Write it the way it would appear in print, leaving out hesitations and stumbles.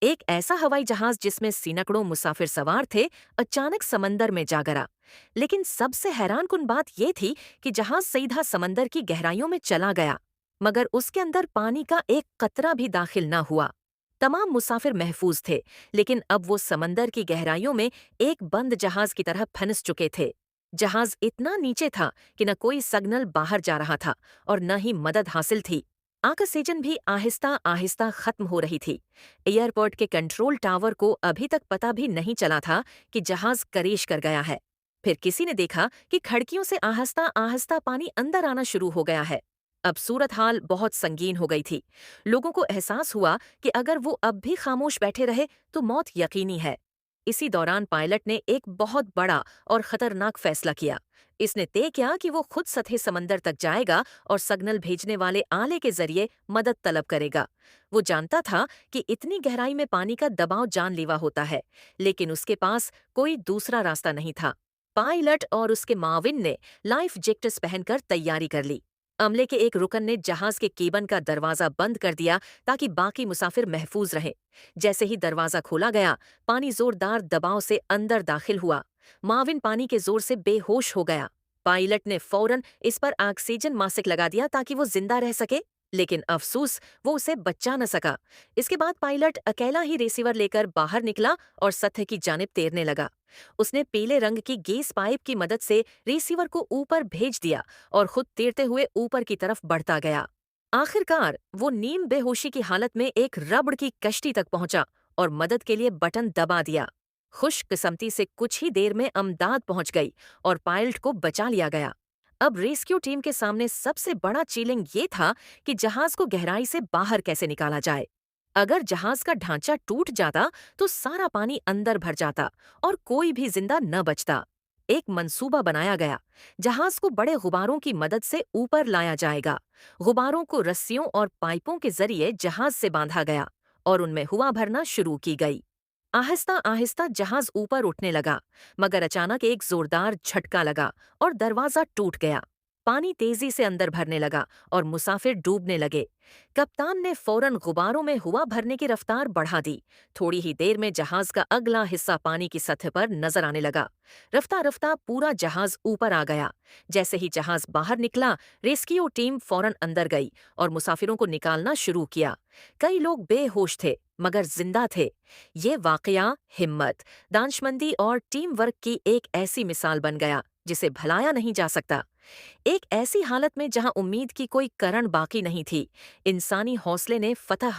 एक ऐसा हवाई जहाज जिसमें सैकड़ों मुसाफिर सवार थे, अचानक समंदर में जा गिरा। लेकिन सबसे हैरानकुन बात यह थी कि जहाज सीधा समंदर की गहराइयों में चला गया, मगर उसके अंदर पानी का एक कतरा भी दाखिल न हुआ। तमाम मुसाफिर महफूज थे, लेकिन अब वो समंदर की गहराइयों में एक बंद जहाज की तरह फंस चुके थे। जहाज इतना नीचे था कि न कोई सिग्नल बाहर जा रहा था और न ही मदद हासिल थी। ऑक्सीजन भी आहिस्ता आहिस्ता खत्म हो रही थी। एयरपोर्ट के कंट्रोल टावर को अभी तक पता भी नहीं चला था कि जहाज करेश कर गया है। फिर किसी ने देखा कि खिड़कियों से आहिस्ता आहिस्ता पानी अंदर आना शुरू हो गया है। अब सूरत हाल बहुत संगीन हो गई थी। लोगों को एहसास हुआ कि अगर वो अब भी खामोश बैठे रहे तो मौत यकीनी है। इसी दौरान पायलट ने एक बहुत बड़ा और खतरनाक फैसला किया। इसने तय किया कि वो खुद सतह समंदर तक जाएगा और सिग्नल भेजने वाले आले के जरिए मदद तलब करेगा। वो जानता था कि इतनी गहराई में पानी का दबाव जानलेवा होता है, लेकिन उसके पास कोई दूसरा रास्ता नहीं था। पायलट और उसके माविन ने लाइफ जैकेट्स पहनकर तैयारी कर ली। अमले के एक रुकन ने जहाज के केबिन का दरवाजा बंद कर दिया ताकि बाकी मुसाफिर महफूज रहें। जैसे ही दरवाजा खोला गया, पानी जोरदार दबाव से अंदर दाखिल हुआ। माविन पानी के जोर से बेहोश हो गया। पायलट ने फौरन इस पर ऑक्सीजन मास्क लगा दिया ताकि वो जिंदा रह सके, लेकिन अफसोस वो उसे बचा न सका। इसके बाद पायलट अकेला ही रिसीवर लेकर बाहर निकला और सतह की जानिब तैरने लगा। उसने पीले रंग की गैस पाइप की मदद से रिसीवर को ऊपर भेज दिया और खुद तैरते हुए ऊपर की तरफ बढ़ता गया। आखिरकार वो नीम बेहोशी की हालत में एक रबड़ की कश्ती तक पहुंचा और मदद के लिए बटन दबा दिया। खुशकिस्मती से कुछ ही देर में अमदाद पहुंच गई और पायलट को बचा लिया गया। अब रेस्क्यू टीम के सामने सबसे बड़ा चैलेंज ये था कि जहाज को गहराई से बाहर कैसे निकाला जाए। अगर जहाज का ढांचा टूट जाता तो सारा पानी अंदर भर जाता और कोई भी जिंदा न बचता। एक मंसूबा बनाया गया। जहाज को बड़े गुब्बारों की मदद से ऊपर लाया जाएगा। गुब्बारों को रस्सियों और पाइपों के जरिए जहाज से बांधा गया और उनमें हवा भरना शुरू की गई। आहिस्ता आहिस्ता जहाज ऊपर उठने लगा, मगर अचानक एक जोरदार झटका लगा और दरवाजा टूट गया। पानी तेजी से अंदर भरने लगा और मुसाफिर डूबने लगे। कप्तान ने फौरन गुब्बारों में हवा भरने की रफ्तार बढ़ा दी। थोड़ी ही देर में जहाज का अगला हिस्सा पानी की सतह पर नजर आने लगा। रफ्ता रफ्ता पूरा जहाज ऊपर आ गया। जैसे ही जहाज बाहर निकला, रेस्क्यू टीम फौरन अंदर गई और मुसाफिरों को निकालना शुरू किया। कई लोग बेहोश थे, मगर जिंदा थे। ये वाकया हिम्मत, दानशमंदी और टीम वर्क की एक ऐसी मिसाल बन गया जिसे भुलाया नहीं जा सकता। एक ऐसी हालत में जहां उम्मीद की कोई करण बाकी नहीं थी, इंसानी हौसले ने फतह